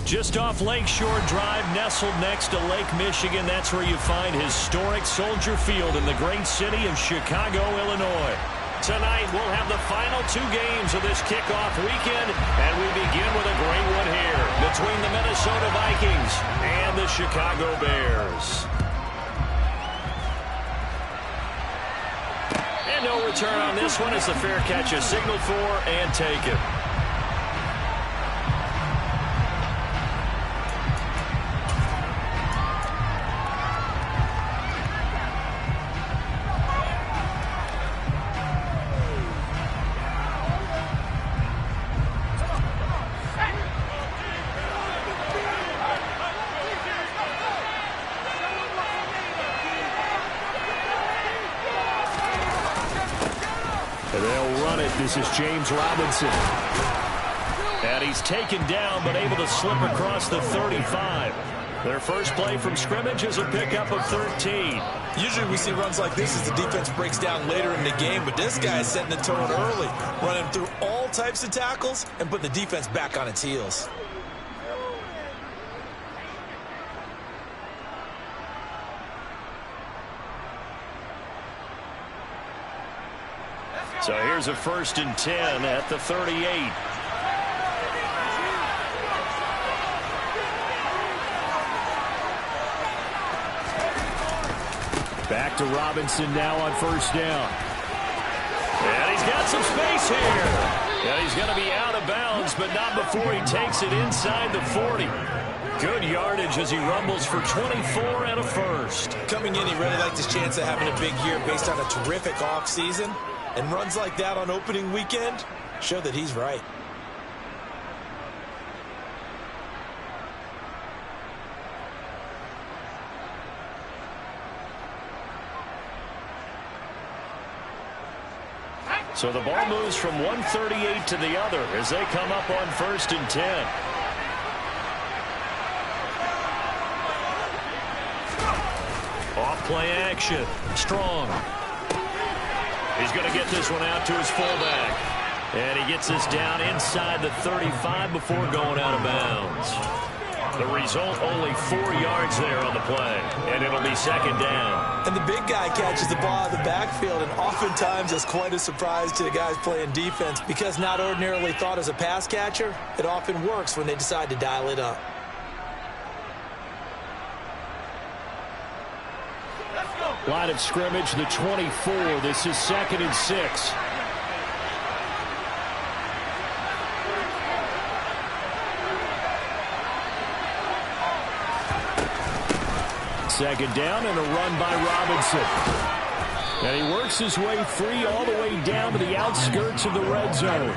Just off Lakeshore Drive, nestled next to Lake Michigan, that's where you find historic Soldier Field in the great city of Chicago, Illinois. Tonight, we'll have the final 2 games of this kickoff weekend, and we begin with a great one here between the Minnesota Vikings and the Chicago Bears. And no return on this one as the fair catch is signaled for and taken. They'll run it. This is James Robinson. And he's taken down, but able to slip across the 35. Their first play from scrimmage is a pickup of 13. Usually we see runs like this as the defense breaks down later in the game, but this guy is setting the tone early, running through all types of tackles and putting the defense back on its heels. So here's a 1st and 10 at the 38. Back to Robinson now on 1st down. And he's got some space here. And he's going to be out of bounds, but not before he takes it inside the 40. Good yardage as he rumbles for 24 and a first. Coming in, he really liked his chance of having a big year based on a terrific offseason. And runs like that on opening weekend show that he's right. So the ball moves from 138 to the other as they come up on 1st and 10. Off play action. Strong. He's going to get this one out to his fullback. And he gets this down inside the 35 before going out of bounds. The result, only 4 yards there on the play. And it'll be 2nd down. And the big guy catches the ball out of the backfield, and oftentimes it's quite a surprise to the guys playing defense because not ordinarily thought as a pass catcher, it often works when they decide to dial it up. Line of scrimmage, the 24. This is 2nd and 6. Second down and a run by Robinson. And he works his way free all the way down to the outskirts of the red zone.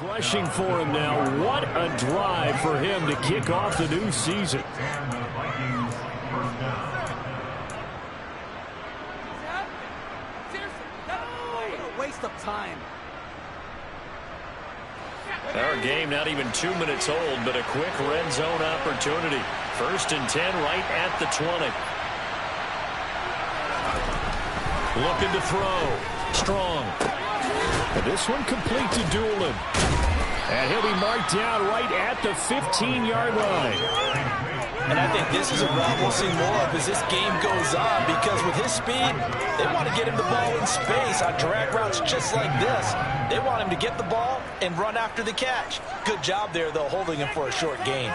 Rushing for him now. What a drive for him to kick off the new season. Waste of time. Our game not even 2 minutes old, but a quick red zone opportunity. 1st and 10 right at the 20. Looking to throw. Strong. And this one complete to Doolin. And he'll be marked down right at the 15-yard line. And I think this is a route we'll see more of as this game goes on, because with his speed, they want to get him the ball in space on drag routes just like this. They want him to get the ball and run after the catch. Good job there, though, holding him for a short gain.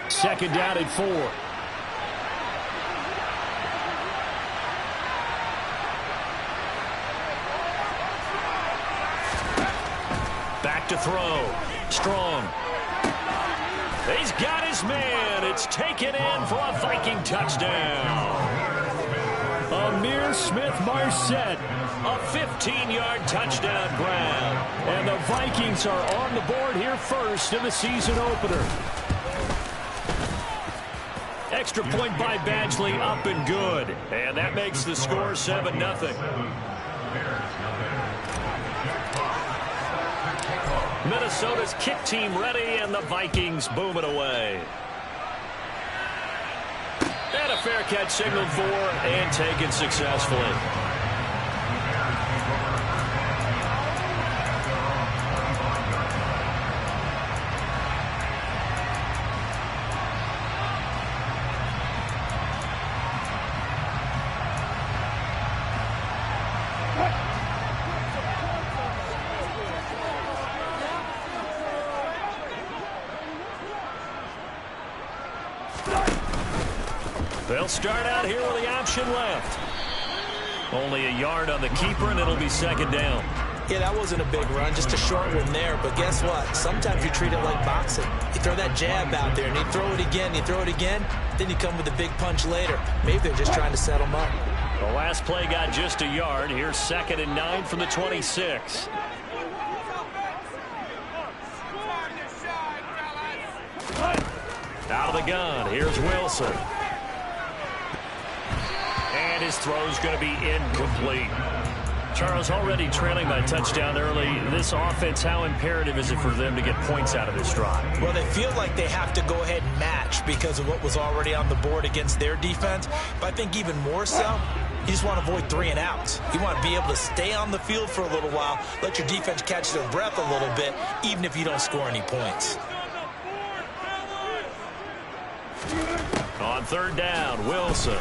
Second down and 4. Back to throw. Strong. He's got his man. It's taken in for a Viking touchdown. Amir Smith-Marset, a 15-yard touchdown grab. And the Vikings are on the board here first in the season opener. Extra point by Badgley, up and good. And that makes the score 7-0. Minnesota's kick team ready, and the Vikings boom it away. And a fair catch signaled for and taken successfully. They'll start out here with the option left. Only a yard on the keeper, and it'll be second down. Yeah, that wasn't a big run, just a short one there. But guess what? Sometimes you treat it like boxing. You throw that jab out there, and you throw it again, then you come with a big punch later. Maybe they're just trying to set them up. The last play got just a yard. Here's 2nd and 9 from the 26. Out of the gun, here's Wilson. And his throw's going to be incomplete. Charles, already trailing by touchdown early. This offense, how imperative is it for them to get points out of this drive? Well, they feel like they have to go ahead and match because of what was already on the board against their defense. But I think even more so, you just want to avoid 3 and outs. You want to be able to stay on the field for a little while, let your defense catch their breath a little bit, even if you don't score any points. On 3rd down, Wilson.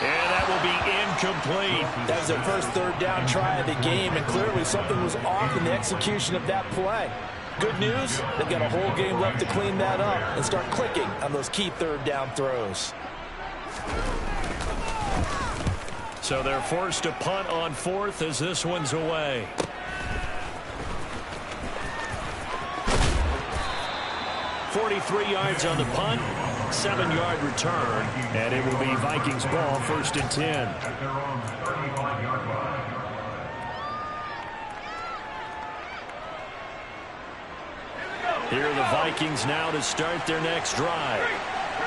And that will be incomplete. That was their first 3rd down try of the game, and clearly something was off in the execution of that play. Good news, they've got a whole game left to clean that up and start clicking on those key 3rd down throws. So they're forced to punt on 4th as this one's away. .43 yards on the punt, 7-yard return, and it will be Vikings ball, 1st and 10. Here are the Vikings now to start their next drive.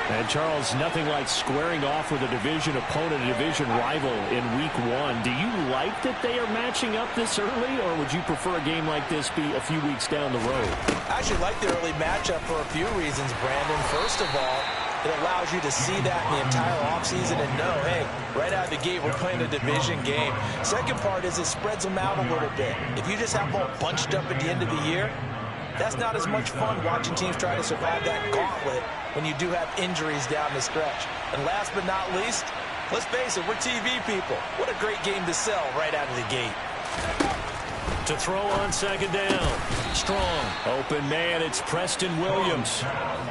And Charles, nothing like squaring off with a division opponent, a division rival in week 1. Do you like that they are matching up this early, or would you prefer a game like this be a few weeks down the road? I actually like the early matchup for a few reasons, Brandon. First of all, it allows you to see that in the entire offseason and know, hey, right out of the gate, we're playing a division game. Second part is it spreads them out a little bit. If you just have them all bunched up at the end of the year, that's not as much fun watching teams try to survive that gauntlet when you do have injuries down the stretch. And last but not least, let's face it, we're TV people. What a great game to sell right out of the gate. To throw on 2nd down. Strong. Open man, it's Preston Williams.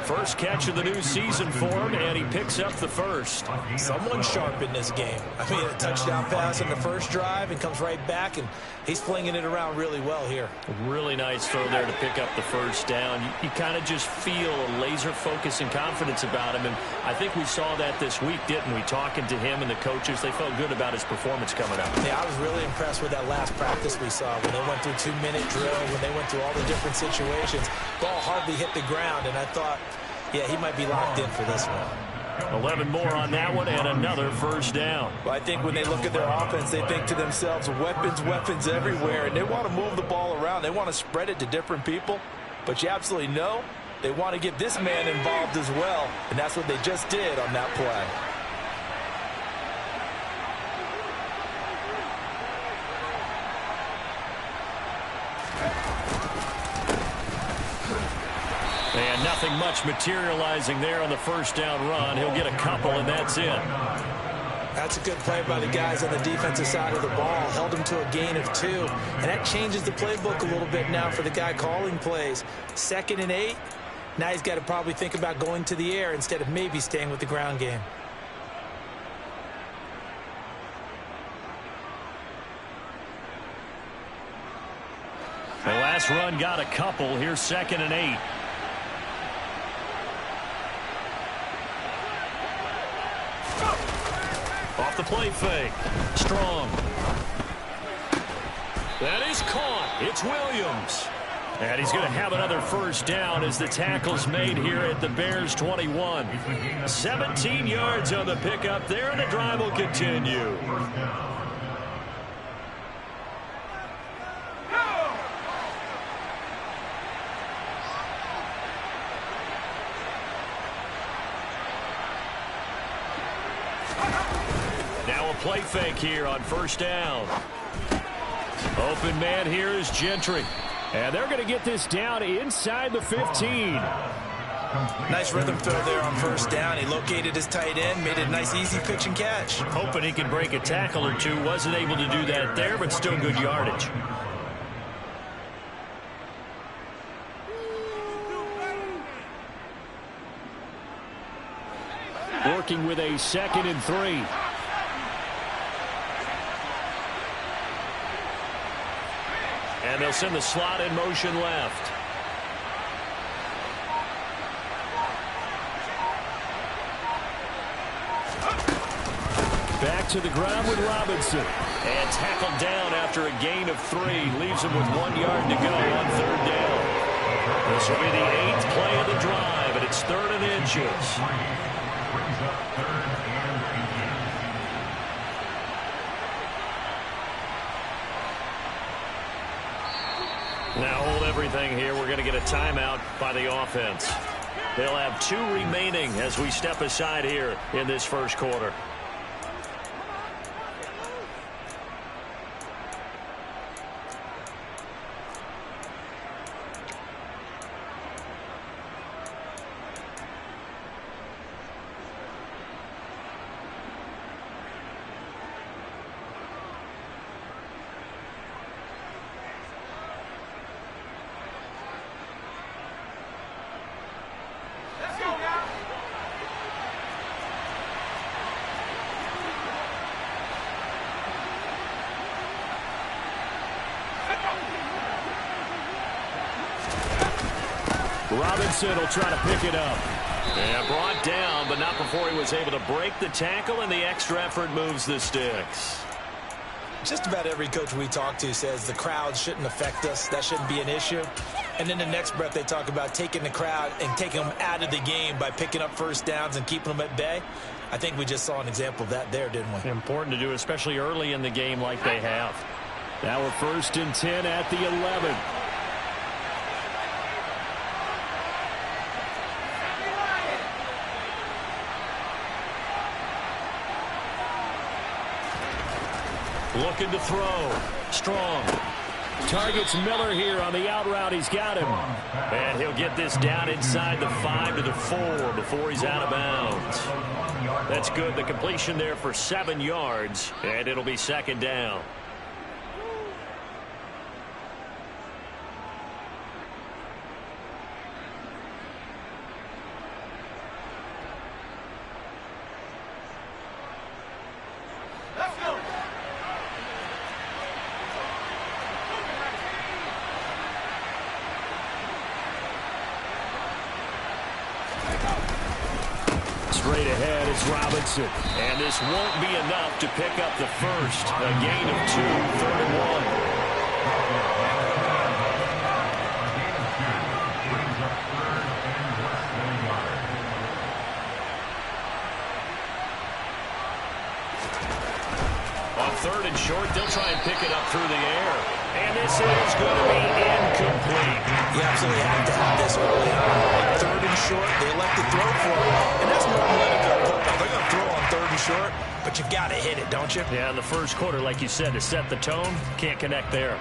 First catch of the new season for him, and he picks up the first. Someone's sharp in this game. I mean, a touchdown pass on the first drive and comes right back, and he's flinging it around really well here. Really nice throw there to pick up the first down. You kind of just feel a laser focus and confidence about him, and I think we saw that this week, didn't we? Talking to him and the coaches, they felt good about his performance coming up. Yeah, I was really impressed with that last practice we saw when they went through 2-minute drill, when they went through all the different situations. Ball hardly hit the ground, and I thought, yeah, he might be locked in for this one. 11 more on that one, and another first down. Well, I think when they look at their offense, they think to themselves, weapons everywhere, and they want to move the ball around. They want to spread it to different people, but you absolutely know they want to get this man involved as well, and that's what they just did on that play. And nothing much materializing there on the first down run. He'll get a couple, and that's it. That's a good play by the guys on the defensive side of the ball. Held them to a gain of 2. And that changes the playbook a little bit now for the guy calling plays. 2nd and 8. Now he's got to probably think about going to the air instead of maybe staying with the ground game. The last run got a couple. Here's 2nd and 8. off the play fake. Strong. That is caught. It's Williams. And he's going to have another first down as the tackle's made here at the Bears 21. 17 yards on the pickup there, and the drive will continue. Now a play fake here on first down. Open man here is Gentry. And they're going to get this down inside the 15. Nice rhythm throw there on first down. He located his tight end, made it a nice easy pitch and catch. Hoping he could break a tackle or two. Wasn't able to do that there, but still good yardage. Working with a 2nd and 3. And they'll send the slot in motion left. Back to the ground with Robinson. And tackled down after a gain of 3. Leaves him with 1 yard to go on third down. This will be the 8th play of the drive, and it's 3rd and inches. Now hold everything here. We're going to get a timeout by the offense. They'll have 2 remaining as we step aside here in this first quarter. Robinson will try to pick it up. And brought down, but not before he was able to break the tackle, and the extra effort moves the sticks. Just about every coach we talk to says the crowd shouldn't affect us. That shouldn't be an issue. And in the next breath, they talk about taking the crowd and taking them out of the game by picking up first downs and keeping them at bay. I think we just saw an example of that there, didn't we? Important to do, especially early in the game like they have. Now we're 1st and 10 at the 11. Looking to throw. Strong. Targets Miller here on the out route. He's got him. And he'll get this down inside the 5 to the 4 before he's out of bounds. That's good. The completion there for 7 yards. And it'll be 2nd down. Straight ahead is Robinson. And this won't be enough to pick up the first. A gain of 2, 3rd and 1. On 3rd and short, they'll try and pick it up through the air. And this is going to be incomplete. You absolutely have to have this early on. 3rd and short, they elect to throw for it. And that's more than letting go football. They're going to throw on 3rd and short, but you've got to hit it, don't you? Yeah, in the first quarter, like you said, to set the tone, can't connect there.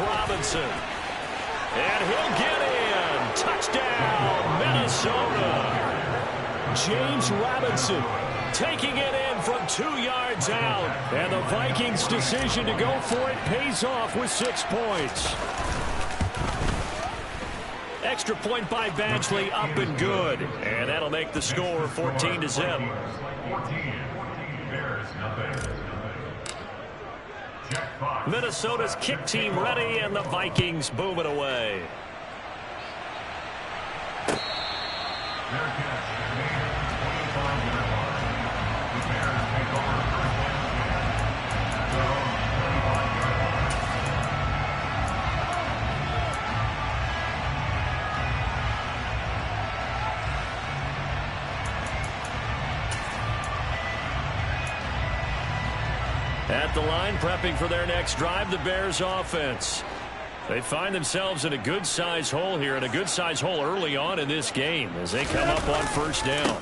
Robinson. And he'll get in. Touchdown, Minnesota. James Robinson taking it in from 2 yards out. And the Vikings' decision to go for it pays off with 6 points. Extra point by Badgley, up and good. And that'll make the score 14-0. Minnesota's kick team ready, and the Vikings boom it away. At the line, prepping for their next drive, the Bears offense. They find themselves in a good-sized hole here, and a good-sized hole early on in this game as they come up on first down.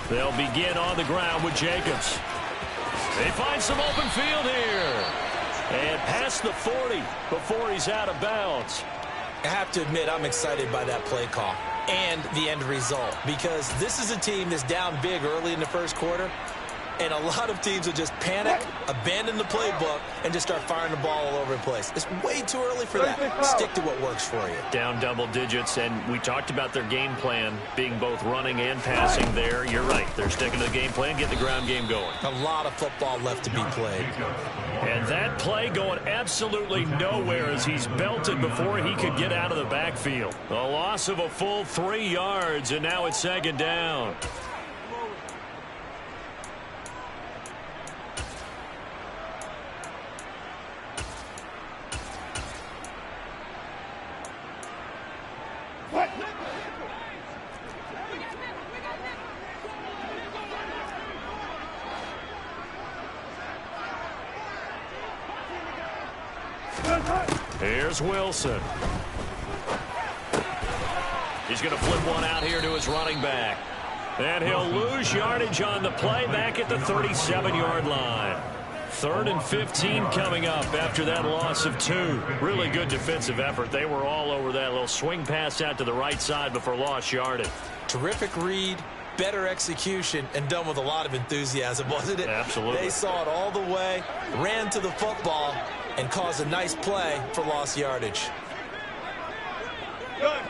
They'll begin on the ground with Jacobs. They find some open field here. And past the 40 before he's out of bounds. I have to admit, I'm excited by that play call and the end result, because this is a team that's down big early in the first quarter. And a lot of teams will just panic, abandon the playbook, and just start firing the ball all over the place. It's way too early for that. Stick to what works for you. Down double digits, and we talked about their game plan being both running and passing there. You're right. They're sticking to the game plan, getting the ground game going. A lot of football left to be played. And that play going absolutely nowhere as he's belted before he could get out of the backfield. A loss of a full 3 yards, and now it's second down. Here's Wilson. He's going to flip one out here to his running back. And he'll lose yardage on the play back at the 37-yard line. 3rd and 15 coming up after that loss of 2. Really good defensive effort. They were all over that little swing pass out to the right side before lost yardage. Terrific read, better execution, and done with a lot of enthusiasm, wasn't it? Absolutely. They saw it all the way, ran to the football, and caused a nice play for lost yardage. Good.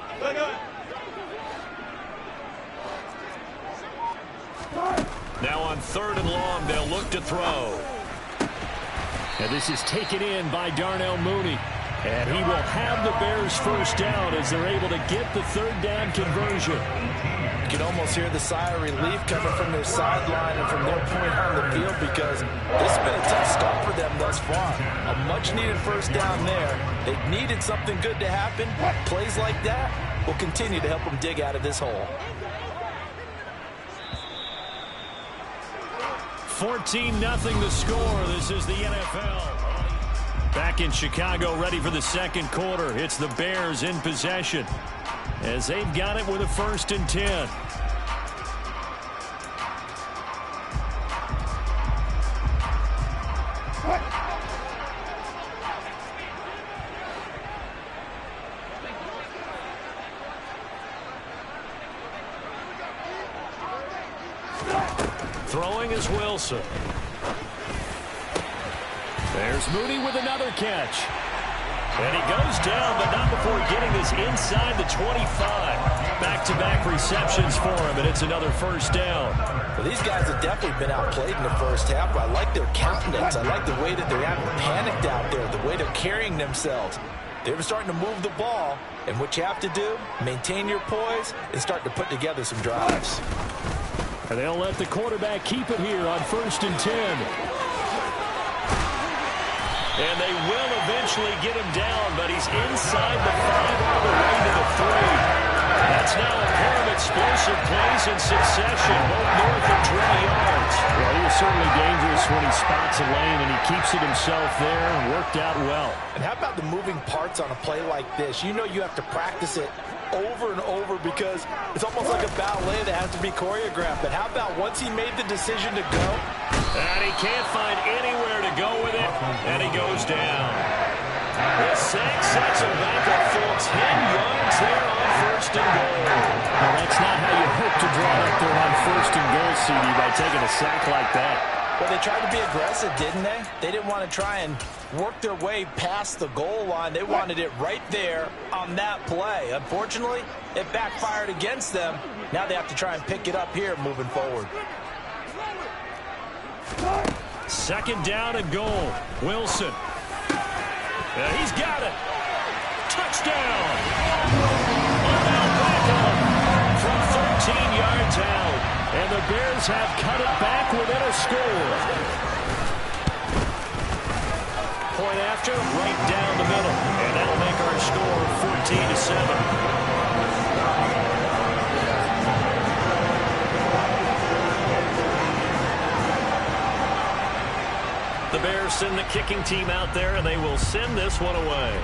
Now on 3rd and long, they'll look to throw. And this is taken in by Darnell Mooney. And he will have the Bears first down as they're able to get the 3rd down conversion. You can almost hear the sigh of relief coming from their sideline and from their point on the field, because this has been a tough start for them thus far. A much-needed first down there. They've needed something good to happen. Plays like that will continue to help them dig out of this hole. 14-0 the score. This is the NFL. Back in Chicago, ready for the second quarter. It's the Bears in possession as they've got it with a 1st and 10. Throwing is Wilson. There's Mooney with another catch. And he goes down, but not before getting this inside the 25. Back-to-back receptions for him, and it's another first down. Well, these guys have definitely been outplayed in the first half, but I like their countenance. I like the way that they're acting panicked out there, the way they're carrying themselves. They were starting to move the ball, and what you have to do, maintain your poise and start to put together some drives. And they'll let the quarterback keep it here on 1st and 10. And they will eventually get him down, but he's inside the 5 all the way to the 3. That's now a pair of explosive plays in succession, both north of 20 yards. Well, he was certainly dangerous when he spots a lane, and he keeps it himself there and worked out well. And how about the moving parts on a play like this? You know you have to practice it over and over because it's almost like a ballet that has to be choreographed. But how about once he made the decision to go? And he can't find anywhere to go with it, and he goes down. The sack sets him back a full 10 yards there on 1st and goal. Well, that's not how you hope to draw up there on 1st and goal, CD, by taking a sack like that. Well, they tried to be aggressive, didn't they? They didn't want to try and work their way past the goal line. They wanted it right there on that play. Unfortunately, it backfired against them. Now they have to try and pick it up here moving forward. Second down and goal. Wilson. He's got it. Touchdown. From 13 yards out. And the Bears have cut it back within a score. Point after, right down the middle. And that'll make our score 14-7. The Bears send the kicking team out there, and they will send this one away.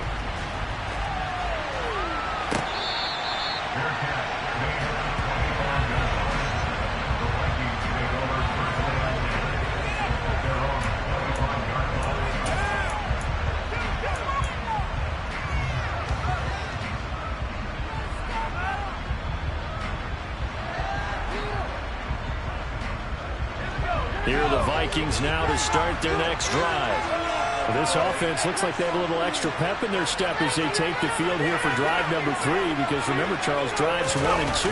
Here are the Vikings now to start their next drive. Well, this offense looks like they have a little extra pep in their step as they take the field here for drive number 3, because remember, Charles, drives 1 and 2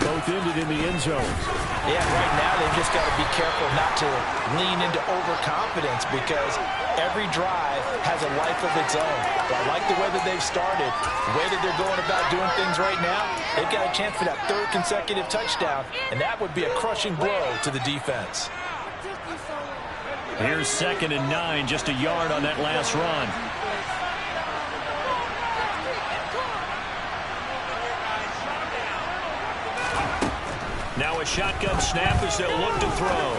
both ended in the end zones. Yeah, right now they've just got to be careful not to lean into overconfidence, because every drive has a life of its own. But I like the way that they've started, the way that they're going about doing things right now. They've got a chance for that 3rd consecutive touchdown, and that would be a crushing blow to the defense. Here's 2nd and 9, just a yard on that last run. Now a shotgun snap as they'll look to throw.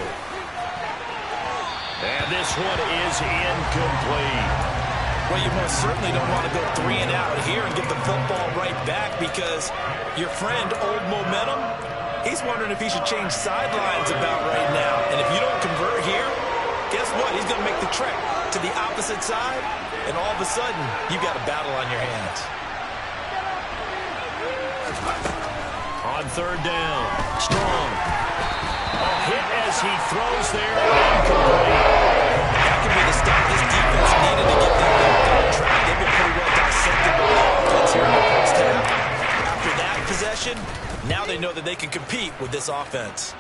And this one is incomplete. Well, you most certainly don't want to go 3 and out here and get the football right back, because your friend, Old Momentum, he's wondering if he should change sidelines about right now. And if you don't convert here, guess what? He's going to make the trek to the opposite side, and all of a sudden, you've got a battle on your hands. On 3rd down, Strong. A hit as he throws there. Incomplete. That could be the stop this defense needed to get them back on track. They've been pretty well dissected by the offense here in the first half. After that possession, now they know that they can compete with this offense.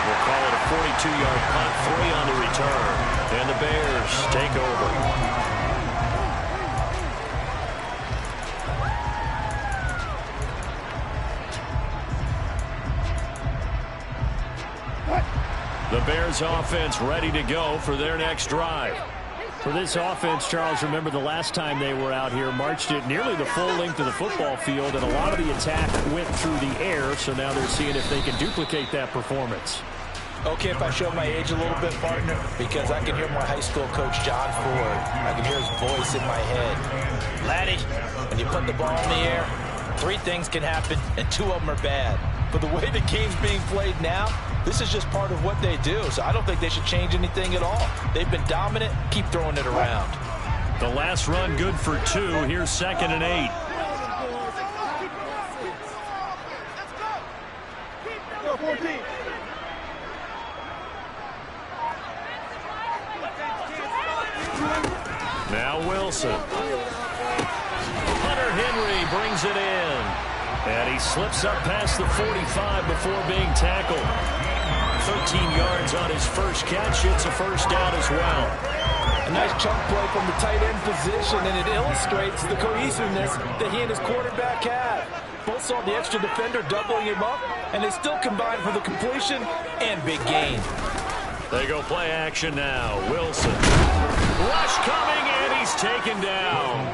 We'll call it a 42-yard punt, 3 on the return. And the Bears take over. The Bears offense ready to go for their next drive. For this offense, Charles, remember the last time they were out here, marched it nearly the full length of the football field, and a lot of the attack went through the air, so now they're seeing if they can duplicate that performance. Okay, if I show my age a little bit, partner, because I can hear my high school coach, John Ford. I can hear his voice in my head. Laddie, when you put the ball in the air, 3 things can happen, and 2 of them are bad. But the way the game's being played now, this is just part of what they do, so I don't think they should change anything at all. They've been dominant. Keep throwing it around. The last run good for 2. Here's 2nd and 8. Go 14. Now Wilson. Hunter Henry brings it in. And he slips up past the 45 before being tackled. 13 yards on his first catch. It's a first down as well. A nice chunk play from the tight end position, and it illustrates the cohesiveness that he and his quarterback have. Both saw the extra defender doubling him up, and they still combined for the completion and big gain. They go play action now. Wilson. Rush coming, and he's taken down.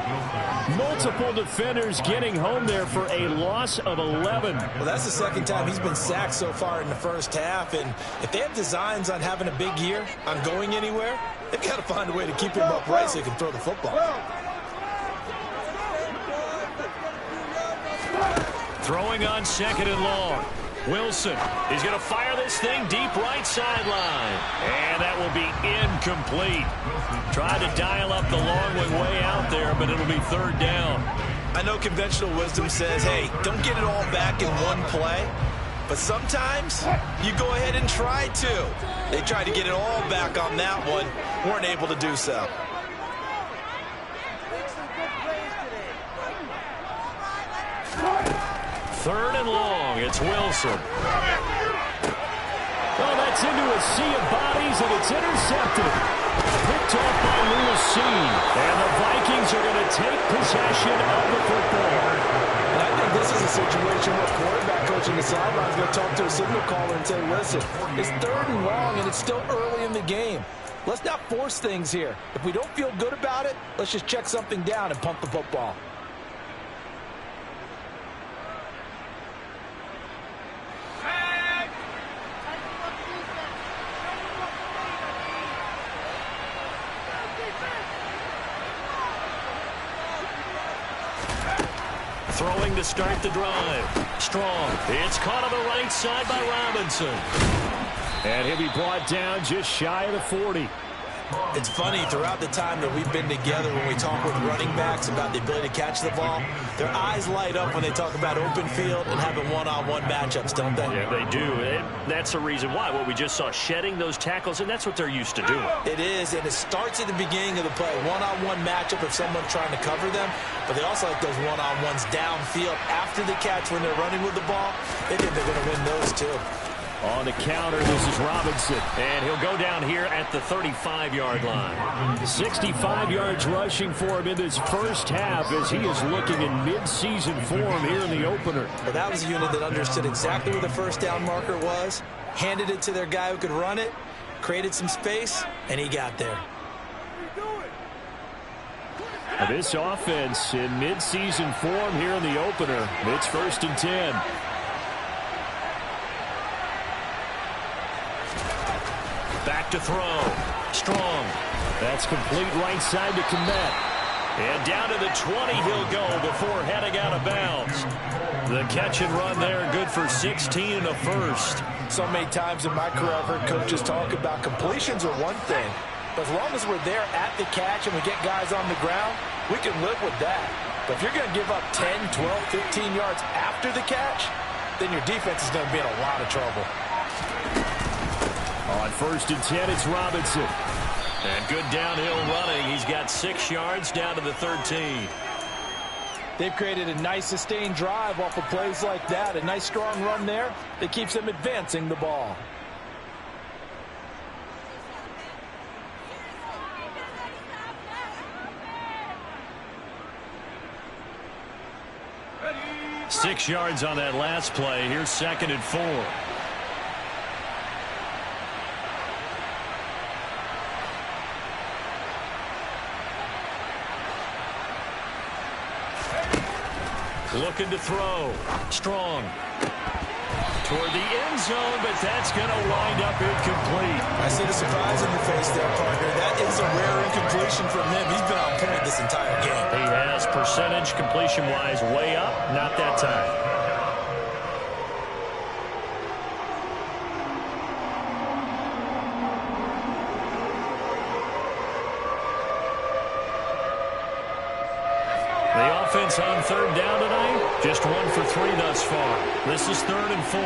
Multiple defenders getting home there for a loss of 11. Well, that's the 2nd time he's been sacked so far in the first half, and if they have designs on having a big year, on going anywhere, they've got to find a way to keep him upright so he can throw the football. Throwing on 2nd and long. Wilson, he's going to fire this thing deep right sideline. And that will be incomplete. Tried to dial up the long one way out there, but it'll be 3rd down. I know conventional wisdom says, hey, don't get it all back in one play. But sometimes you go ahead and try to. They tried to get it all back on that one. Weren't able to do so. Third and long. It's Wilson. Oh, that's into a sea of bodies, and it's intercepted. Picked off by Lewis. And the Vikings are going to take possession of the football. And I think this is a situation where quarterback coach in the sideline is going to talk to a signal caller and say, listen, it's third and long, and it's still early in the game. Let's not force things here. If we don't feel good about it, let's just check something down and pump the football. Throwing to start the drive. Strong. It's caught on the right side by Robinson. And he'll be brought down just shy of the 40. It's funny, throughout the time that we've been together, when we talk with running backs about the ability to catch the ball, their eyes light up when they talk about open field and having one-on-one matchups, don't they? Yeah, they do. And that's the reason why. What we just saw, shedding those tackles, and that's what they're used to doing. It is, and it starts at the beginning of the play. One-on-one matchup if someone's trying to cover them, but they also like those one-on-ones downfield after the catch when they're running with the ball. They think they're going to win those too. On the counter, this is Robinson, and he'll go down here at the 35-yard line. 65 yards rushing for him in this first half as he is looking in mid-season form here in the opener. Well, that was a unit that understood exactly where the first down marker was, handed it to their guy who could run it, created some space, and he got there. This offense in mid-season form here in the opener. It's 1st and 10. Back to throw. Strong. That's complete right side to Kmet. And down to the 20 he'll go before heading out of bounds. The catch and run there, good for 16 and a first. So many times in my career I've heard coaches talk about completions are one thing. But as long as we're there at the catch and we get guys on the ground, we can live with that. But if you're going to give up 10, 12, 15 yards after the catch, then your defense is going to be in a lot of trouble. On 1st and 10, it's Robinson. And good downhill running. He's got 6 yards down to the 13. They've created a nice sustained drive off of plays like that. A nice strong run there that keeps them advancing the ball. Ready. 6 yards on that last play. Here's 2nd and 4. Looking to throw. Strong. Toward the end zone, but that's going to wind up incomplete. I see the surprise in your face there, partner. That is a rare incompletion from him. He's been on point this entire game. He has percentage completion-wise way up. Not that time. The offense on 3rd down tonight, just 1 for 3 thus far. This is 3rd and 4.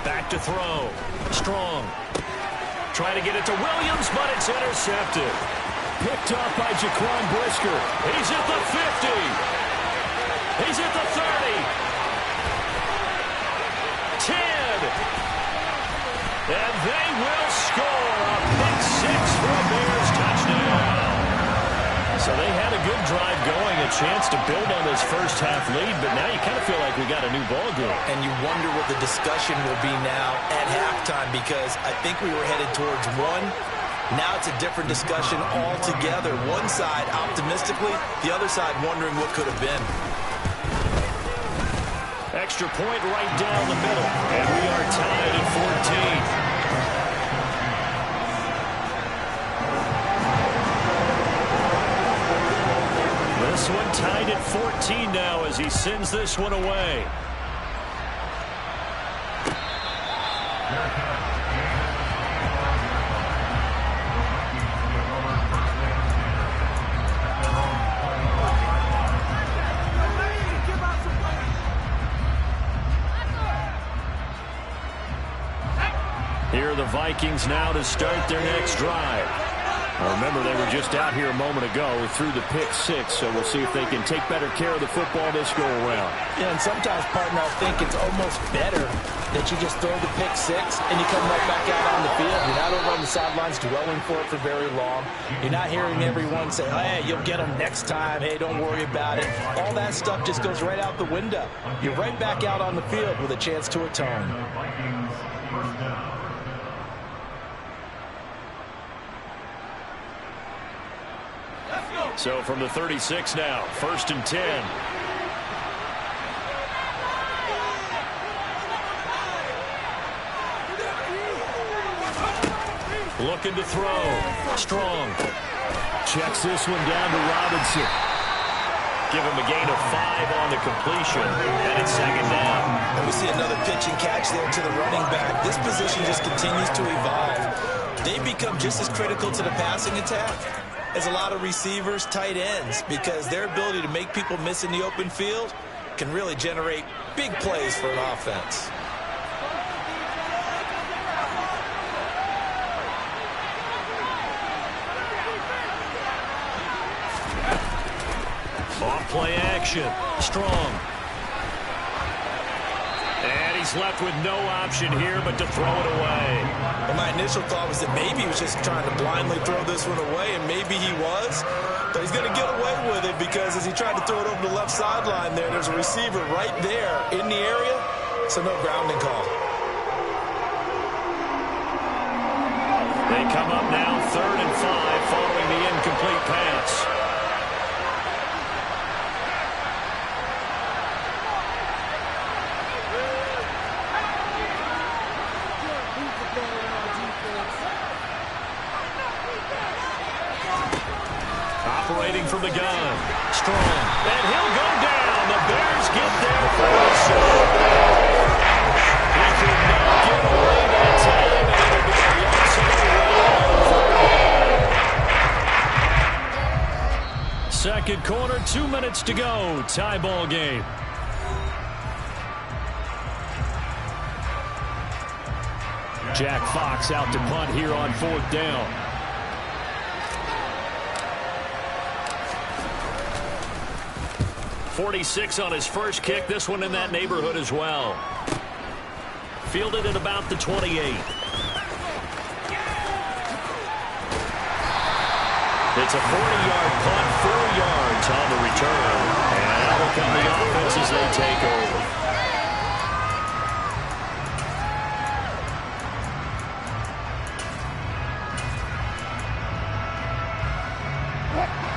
Back to throw. Strong. Trying to get it to Williams, but it's intercepted. Picked off by Jaquan Brisker. He's at the 50. He's at the 30. 10. And they will score a pick 6 for a Bears touchdown. So they had a good drive going, a chance to build on this first half lead, but now you kind of feel like we got a new ball game. And you wonder what the discussion will be now at halftime, because I think we were headed towards one. Now it's a different discussion altogether. One side optimistically, the other side wondering what could have been. Extra point right down the middle, and we are tied at 14. This one tied at 14 now as he sends this one away. Vikings now to start their next drive. Now remember, they were just out here a moment ago through the pick six, so we'll see if they can take better care of the football this go-around. Yeah, and sometimes, partner, I think it's almost better that you just throw the pick six and you come right back out on the field. You're not over on the sidelines dwelling for it for very long. You're not hearing everyone say, hey, you'll get them next time. Hey, don't worry about it. All that stuff just goes right out the window. You're right back out on the field with a chance to atone. So from the 36 now, 1st and 10. Looking to throw. Strong. Checks this one down to Robinson. Give him a gain of 5 on the completion. And it's 2nd down. And we see another pitch and catch there to the running back. This position just continues to evolve. They become just as critical to the passing attack as a lot of receivers, tight ends, because their ability to make people miss in the open field can really generate big plays for an offense. Off play action. Strong. And he's left with no option here but to throw it away. Well, my initial thought was that maybe he was just trying to blindly throw this one away, and maybe he was. But he's going to get away with it because as he tried to throw it over the left sideline there's a receiver right there in the area, so no grounding call. They come up now 3rd and 5 following the incomplete pass. Operating from the gun. Strong. And he'll go down. The Bears get there for a shot. He could not get away that time, and it'll be a loss of the 2nd quarter, 2 minutes to go. Tie ball game. Jack Fox out to punt here on 4th down. .46 on his first kick. This one in that neighborhood as well. Fielded at about the 28. It's a 40-yard punt, 4 yards on the return. And out will come the offense as they take over.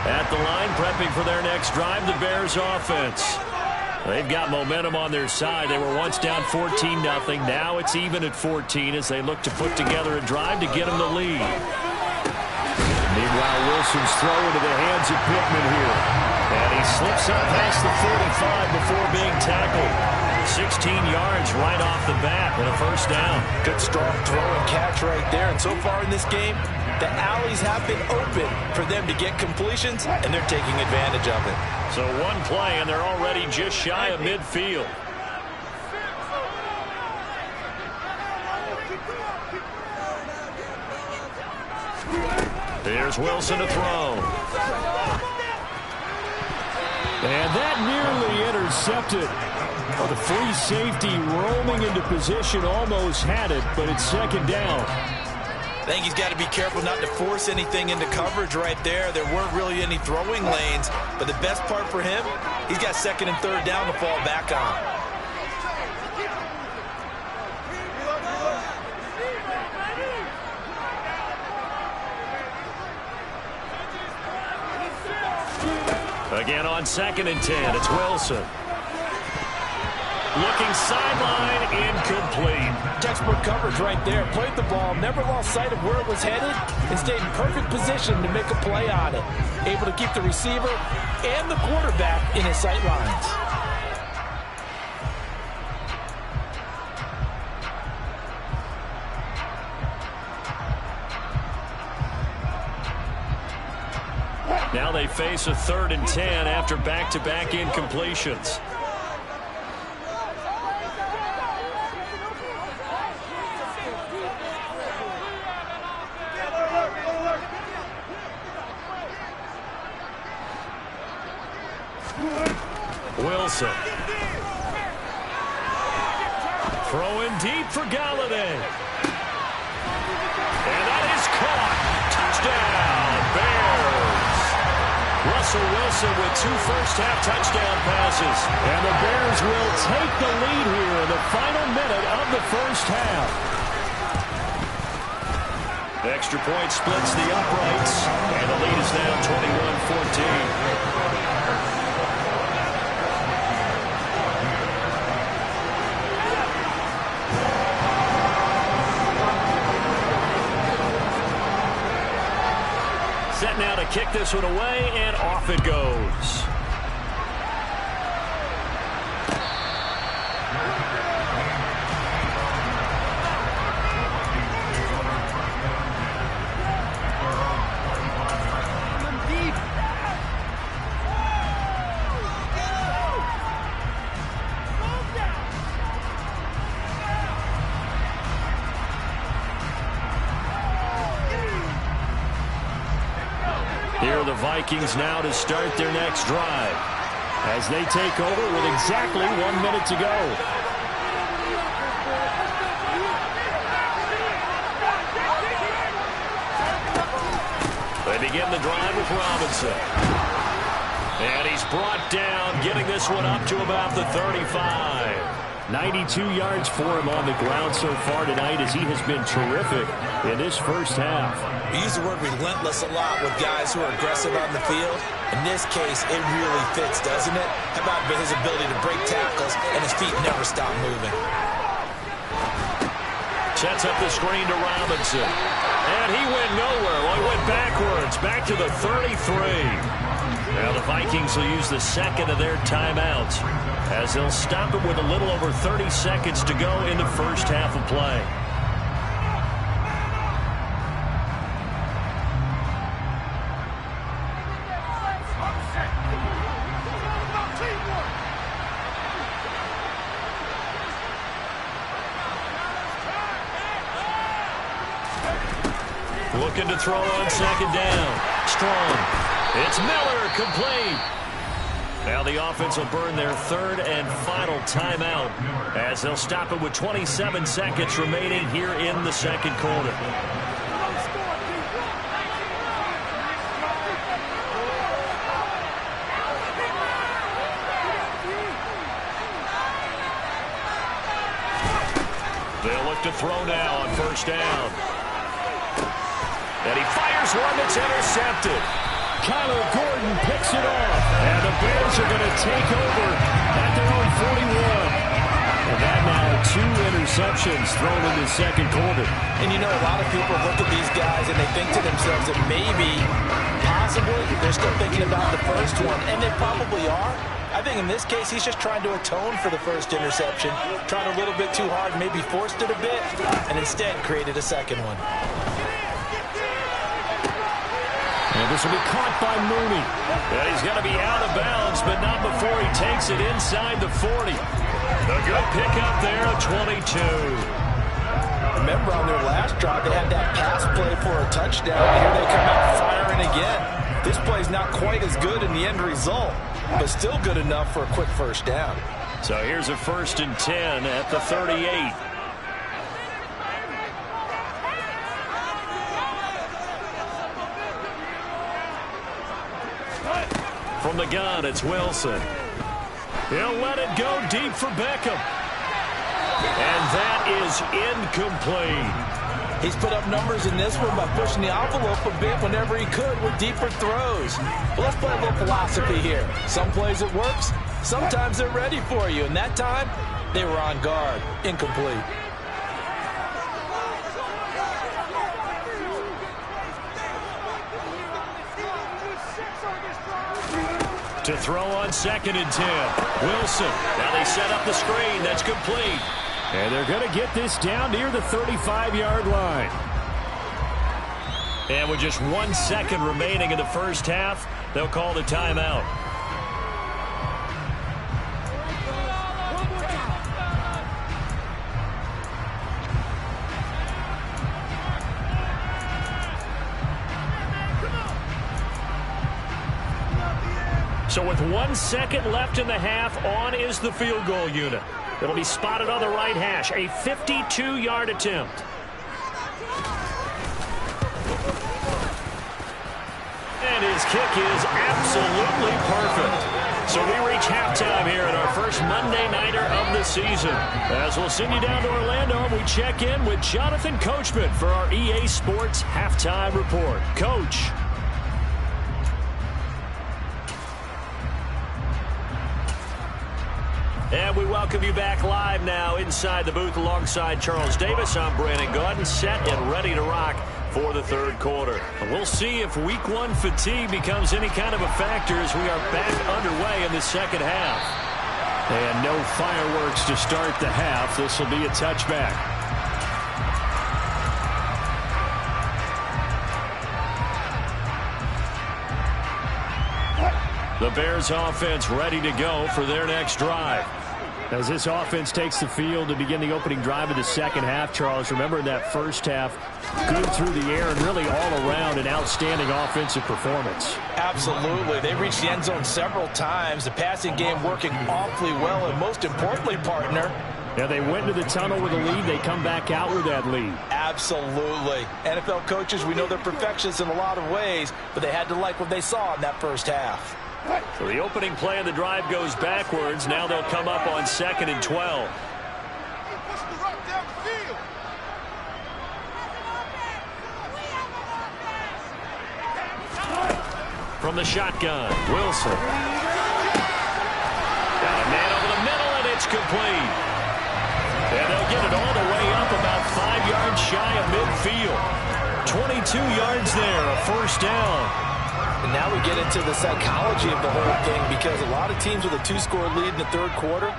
At the line, prepping for their next drive, the Bears offense. They've got momentum on their side. They were once down 14-0. Now it's even at 14 as they look to put together a drive to get them the lead. Meanwhile, Wilson's throw into the hands of Pittman here. And he slips up past the 45 before being tackled. 16 yards right off the bat and a 1st down. Good strong throw and catch right there. And so far in this game, the alleys have been open for them to get completions, and they're taking advantage of it. So one play, and they're already just shy of midfield. Here's Wilson to throw. And that nearly intercepted. Well, the free safety roaming into position almost had it, but it's 2nd down. I think he's got to be careful not to force anything into coverage right there. There weren't really any throwing lanes, but the best part for him, he's got 2nd and 3rd down to fall back on. Again on 2nd and 10, it's Wilson. Looking sideline, incomplete. Textbook coverage right there. Played the ball, never lost sight of where it was headed, and stayed in perfect position to make a play on it. Able to keep the receiver and the quarterback in his sight lines. Now they face a 3rd and 10 after back-to-back incompletions. Wilson. Throwing deep for Galladay. And that is caught. Touchdown, Bears. Russell Wilson with 2 first-half touchdown passes. And the Bears will take the lead here in the final minute of the first half. The extra point splits the uprights, and the lead is now 21-14. Set now to kick this one away, and off it goes. Here are the Vikings now to start their next drive as they take over with exactly 1 minute to go. They begin the drive with Robinson. And he's brought down, getting this one up to about the 35. 92 yards for him on the ground so far tonight as he has been terrific in this first half. We use the word relentless a lot with guys who are aggressive on the field. In this case, it really fits, doesn't it? How about his ability to break tackles and his feet never stop moving? Sets up the screen to Robinson. And he went nowhere. Well, he went backwards, back to the 33. Now the Vikings will use the second of their timeouts as they'll stop it with a little over 30 seconds to go in the first half of play. Looking to throw on second down. Strong. It's Miller, complete. Now the offense will burn their third and final timeout as they'll stop it with 27 seconds remaining here in the second quarter. They'll look to throw now on first down. And he fires one that's intercepted. Kyler Gordon picks it off. And the Bears are going to take over at their own 41. And that now 2 interceptions thrown in the second quarter. And you know, a lot of people look at these guys and they think to themselves that maybe, possibly, they're still thinking about the first one. And they probably are. I think in this case, he's just trying to atone for the first interception. Tried a little bit too hard, maybe forced it a bit, and instead created a second one. And this will be caught by Mooney. And he's going to be out of bounds, but not before he takes it inside the 40. A good pickup there of 22. Remember on their last drive, they had that pass play for a touchdown. Here they come out firing again. This play's not quite as good in the end result, but still good enough for a quick first down. So here's a 1st and 10 at the 38. From the gun, it's Wilson. He'll let it go deep for Beckham. And that is incomplete. He's put up numbers in this one by pushing the envelope a bit whenever he could with deeper throws. But let's play a little philosophy here. Some plays it works, sometimes they're ready for you. And that time, they were on guard. Incomplete. To throw on 2nd and 10. Wilson. Now they set up the screen. That's complete. And they're going to get this down near the 35-yard line. And with just 1 second remaining in the first half, they'll call the timeout. So with 1 second left in the half, on is the field goal unit. It'll be spotted on the right hash, a 52-yard attempt. And his kick is absolutely perfect. So we reach halftime here at our first Monday Nighter of the season. As we'll send you down to Orlando, we check in with Jonathan Coachman for our EA Sports Halftime Report. Coach. And we welcome you back live now inside the booth alongside Charles Davis. I'm Brandon Gaudin, set and ready to rock for the third quarter. And we'll see if week one fatigue becomes any kind of a factor as we are back underway in the second half. And no fireworks to start the half. This will be a touchback. The Bears offense ready to go for their next drive. As this offense takes the field to begin the opening drive of the second half, Charles, remember that first half, good through the air and really all around an outstanding offensive performance. Absolutely. They reached the end zone several times. The passing game working awfully well, and most importantly, partner, yeah, they went into the tunnel with a lead. They come back out with that lead. Absolutely. NFL coaches, we know they're perfectionists in a lot of ways, but they had to like what they saw in that first half. So the opening play of the drive goes backwards. Now they'll come up on 2nd and 12. From the shotgun, Wilson. Got a man over the middle, and it's complete. And they'll get it all the way up about 5 yards shy of midfield. 22 yards there, a first down. And now we get into the psychology of the whole thing, because a lot of teams with a 2-score lead in the third quarter,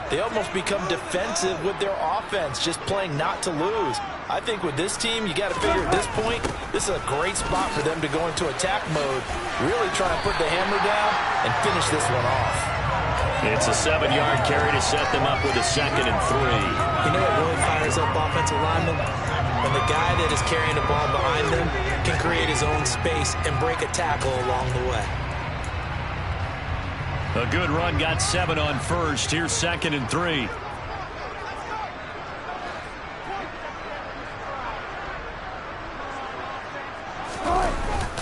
they almost become defensive with their offense, just playing not to lose. I think with this team, you got to figure at this point, this is a great spot for them to go into attack mode, really try and put the hammer down and finish this one off. It's a 7-yard carry to set them up with a 2nd and 3. You know what really fires up offensive linemen? When the guy that is carrying the ball behind them can create his own space and break a tackle along the way. A good run, got 7 on first. Here's 2nd and 3.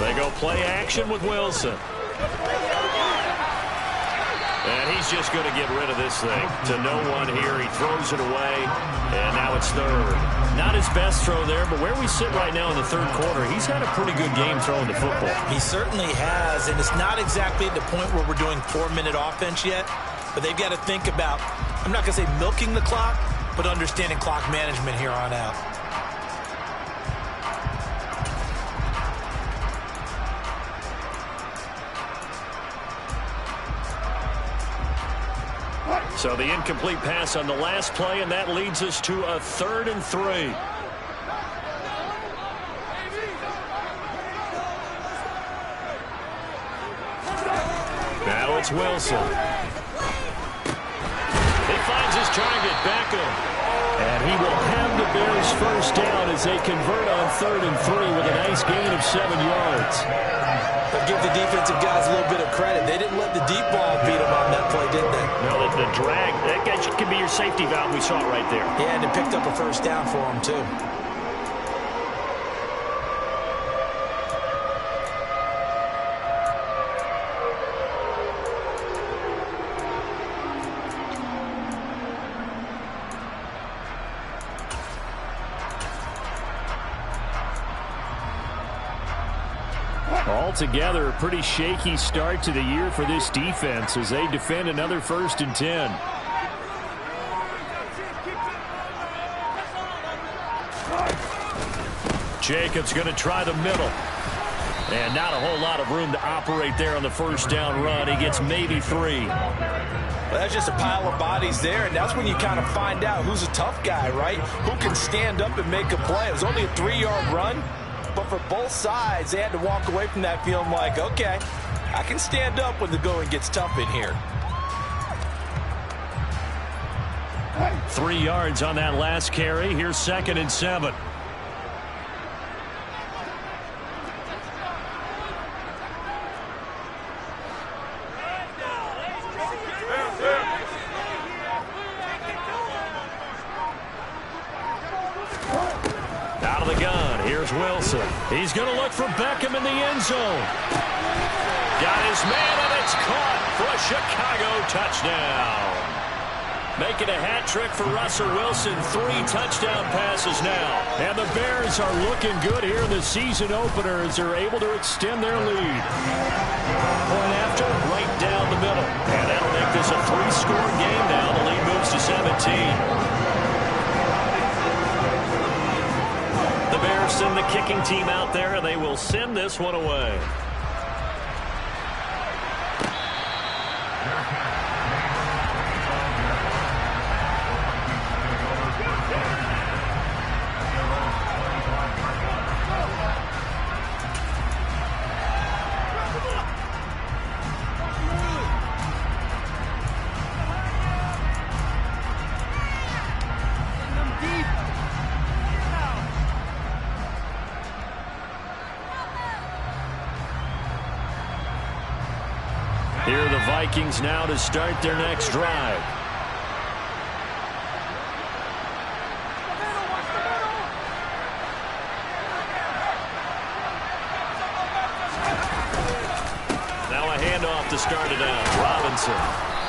They go play action with Wilson. And he's just going to get rid of this thing to no one here. He throws it away, and now it's third. Not his best throw there, but where we sit right now in the third quarter, he's had a pretty good game throwing the football. He certainly has, and it's not exactly at the point where we're doing 4-minute offense yet, but they've got to think about, I'm not going to say milking the clock, but understanding clock management here on out. So the incomplete pass on the last play, and that leads us to a 3rd and 3. Now it's Wilson. He finds his target, Beckham. And he will have the Bears first down as they convert on 3rd and 3 with a nice gain of 7 yards. But give the defensive guys a little bit of credit. They didn't let the deep ball beat them on that play, did they? No, the drag, that could be your safety valve. We saw it right there. Yeah, and it picked up a first down for them, too. Altogether, a pretty shaky start to the year for this defense as they defend another 1st and 10. Jacobs going to try the middle. And not a whole lot of room to operate there on the first down run. He gets maybe 3. Well, that's just a pile of bodies there, and that's when you kind of find out who's a tough guy, right? Who can stand up and make a play. It was only a 3-yard run. But for both sides, they had to walk away from that feeling like, okay, I can stand up when the going gets tough in here. 3 yards on that last carry. Here's 2nd and 7. Robinson. He's going to look for Beckham in the end zone. Got his man, and it's caught for a Chicago touchdown. Making a hat trick for Russell Wilson. 3 touchdown passes now. And the Bears are looking good here in the season opener as they're able to extend their lead. Point after, right down the middle. And that'll make this a 3-score game now. The lead moves to 17. The Bears send the kicking team out there, and they will send this one away. Here are the Vikings now to start their next drive. Now a handoff to start it out. Robinson.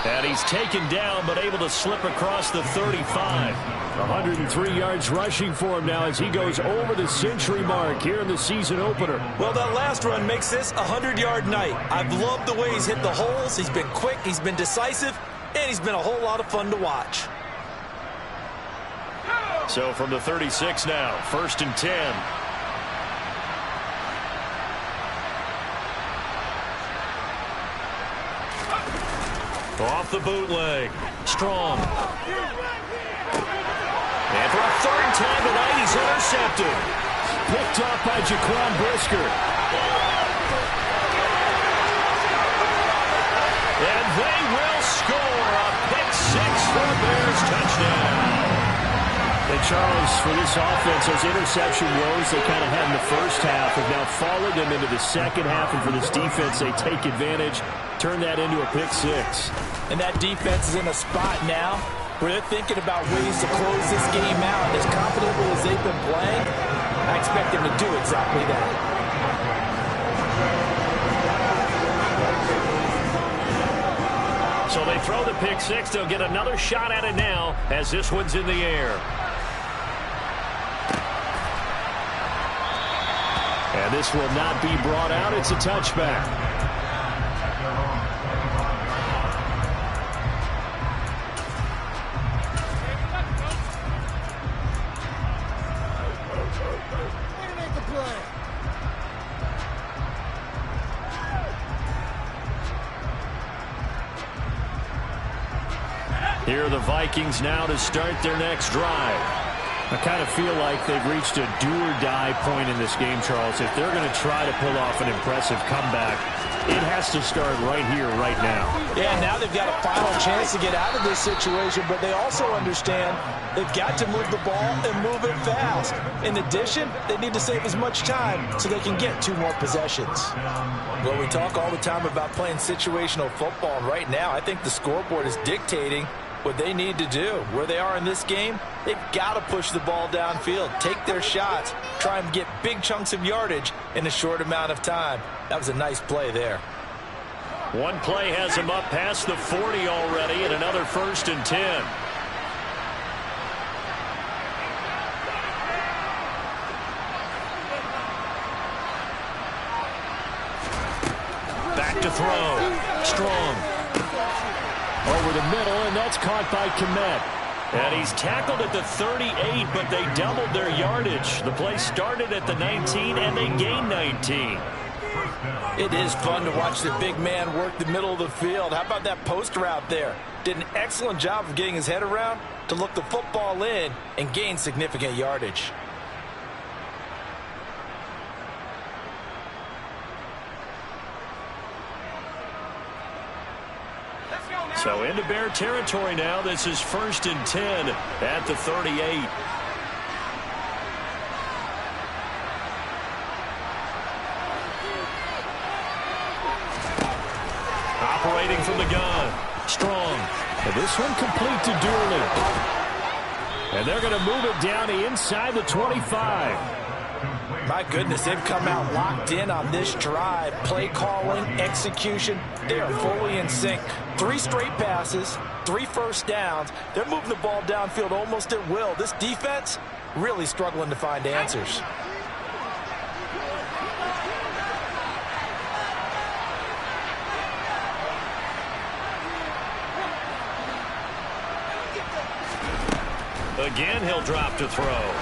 And he's taken down, but able to slip across the 35. 103 yards rushing for him now as he goes over the century mark here in the season opener. Well, that last run makes this a 100-yard night. I've loved the way he's hit the holes. He's been quick, he's been decisive, and he's been a whole lot of fun to watch. So from the 36 now, 1st and 10. Off the bootleg. Strong. And for a 3rd time tonight, he's intercepted. Picked off by Jaquan Brisker. And they will score a pick 6 for a Bears touchdown. And Charles, for this offense, those interception woes they kind of had in the first half have now followed them into the second half. And for this defense, they take advantage, turn that into a pick 6. And that defense is in a spot now where they're thinking about ways to close this game out. As confidently as they've been playing, I expect them to do exactly that. So they throw the pick 6. They'll get another shot at it now as this one's in the air. And this will not be brought out. It's a touchback. Here are the Vikings now to start their next drive. I kind of feel like they've reached a do-or-die point in this game, Charles. If they're going to try to pull off an impressive comeback, it has to start right here, right now. Yeah, now they've got a final chance to get out of this situation, but they also understand they've got to move the ball and move it fast. In addition, they need to save as much time so they can get 2 more possessions. Well, we talk all the time about playing situational football. Right now, I think the scoreboard is dictating what they need to do. Where they are in this game, they've got to push the ball downfield, take their shots, try and get big chunks of yardage in a short amount of time. That was a nice play there. One play has him up past the 40 already, and another 1st and 10. Back to throw. Strong. Over the middle, and that's caught by Kmet. And he's tackled at the 38, but they doubled their yardage. The play started at the 19, and they gained 19. It is fun to watch the big man work the middle of the field. How about that post route there? Did an excellent job of getting his head around to look the football in and gain significant yardage. So into Bear territory now. This is 1st and 10 at the 38. Operating from the gun. Strong. And this one complete to Dooley. And they're going to move it down to inside the 25. My goodness, they've come out locked in on this drive. Play calling, execution, they are fully in sync. 3 straight passes, 3 first downs. They're moving the ball downfield almost at will. This defense really struggling to find answers. Again, he'll drop to throw.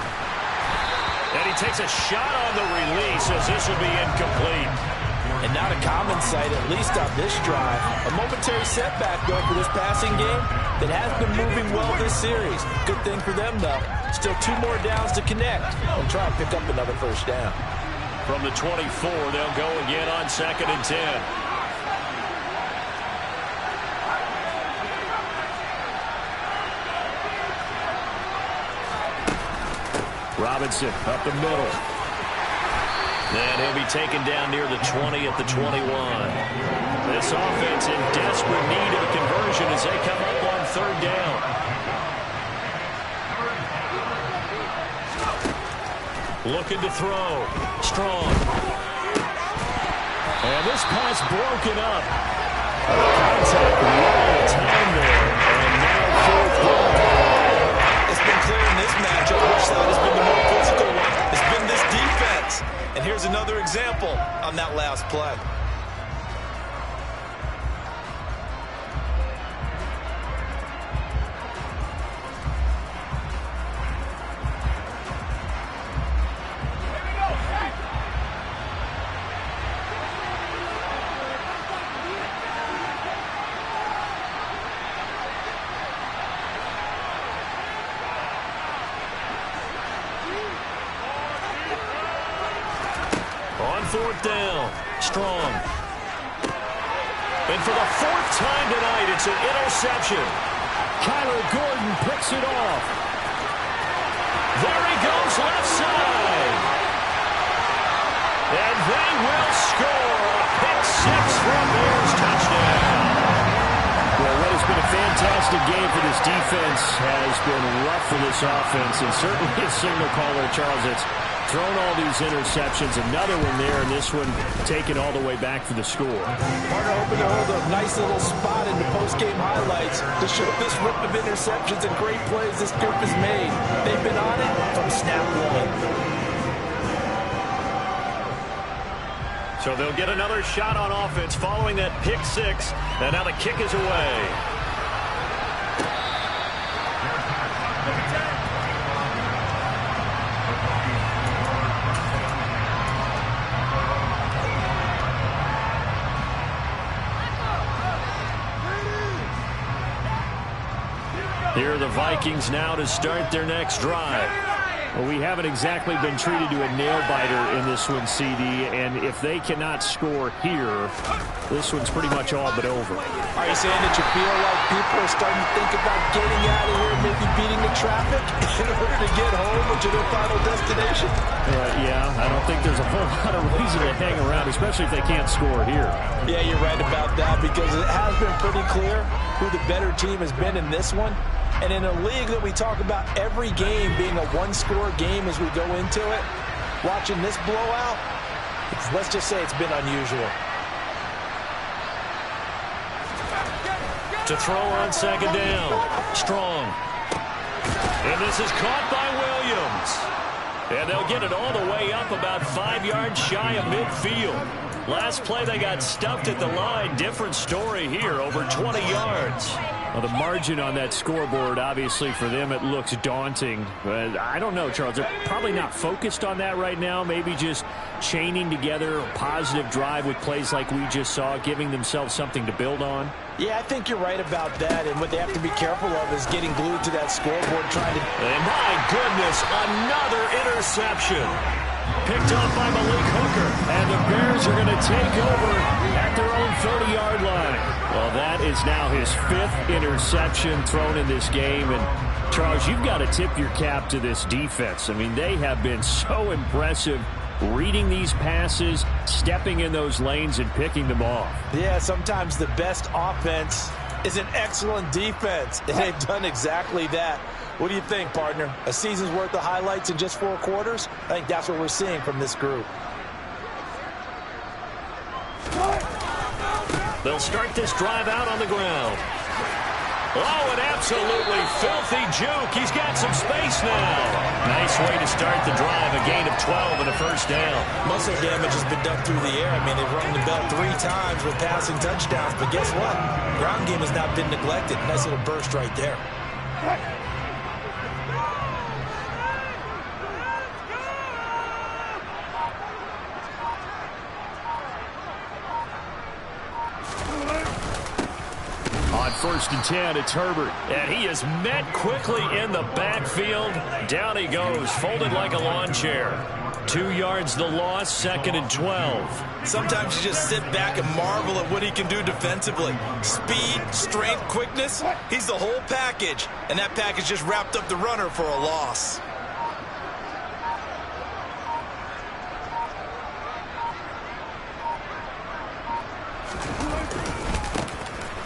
And he takes a shot on the release as this will be incomplete. And not a common sight, at least on this drive. A momentary setback, though, for this passing game that has been moving well this series. Good thing for them, though. Still 2 more downs to connect and try and pick up another first down. From the 24, they'll go again on 2nd and 10. Robinson up the middle. Then he'll be taken down near the 20 at the 21. This offense in desperate need of a conversion as they come up on 3rd down. Looking to throw. Strong. And this pass broken up. Contact right on time there. And now 4th down. It's been clear in this matchup which side has been the more physical one. It's been this defense. And here's another example on that last play. On 4th down, Strong. And for the 4th time tonight, it's an interception. Kyler Gordon picks it off. There he goes, left side. And they will score a pick 6 from Bears touchdown. Well, what has been a fantastic game for this defense has been rough for this offense, and certainly a signal caller, Charles, that's thrown all these interceptions. Another one there, and this one taken all the way back for the score. Partner hoping to hold a nice little spot in the post-game highlights to show this rip of interceptions and great plays this group has made. They've been on it from snap 1. So they'll get another shot on offense following that pick 6, and now the kick is away. Here are the Vikings now to start their next drive. Well, we haven't exactly been treated to a nail-biter in this one, CD, and if they cannot score here, this one's pretty much all but over. Are you saying that you feel like people are starting to think about getting out of here, maybe beating the traffic in order to get home to their final destination? Yeah, I don't think there's a whole lot of reason to hang around, especially if they can't score here. Yeah, you're right about that, because it has been pretty clear who the better team has been in this one. And in a league that we talk about every game being a one-score game as we go into it, watching this blowout, let's just say it's been unusual. To throw on 2nd down. Strong. And this is caught by Williams. And they'll get it all the way up about 5 yards shy of midfield. Last play they got stuffed at the line. Different story here, over 20 yards. Well, the margin on that scoreboard, obviously, for them, it looks daunting. But I don't know, Charles. They're probably not focused on that right now. Maybe just chaining together a positive drive with plays like we just saw, giving themselves something to build on. Yeah, I think you're right about that. And what they have to be careful of is getting glued to that scoreboard, trying to... And my goodness, another interception. Picked up by Malik Hooker. And the Bears are going to take over at their own 30-yard line. Well, that is now his 5th interception thrown in this game. And, Charles, you've got to tip your cap to this defense. I mean, they have been so impressive reading these passes, stepping in those lanes, and picking them off. Yeah, sometimes the best offense is an excellent defense. And they've done exactly that. What do you think, partner? A season's worth of highlights in just 4 quarters? I think that's what we're seeing from this group. They'll start this drive out on the ground. Oh, an absolutely filthy juke. He's got some space now. Nice way to start the drive. A gain of 12 and a first down. Muscle damage has been done through the air. I mean, they've rung the bell 3 times with passing touchdowns. But guess what? Ground game has not been neglected. Nice little burst right there. On 1st and 10, it's Herbert. And he is met quickly in the backfield. Down he goes, folded like a lawn chair. 2 yards the loss, 2nd and 12. Sometimes you just sit back and marvel at what he can do defensively. Speed, strength, quickness, he's the whole package. And that package just wrapped up the runner for a loss.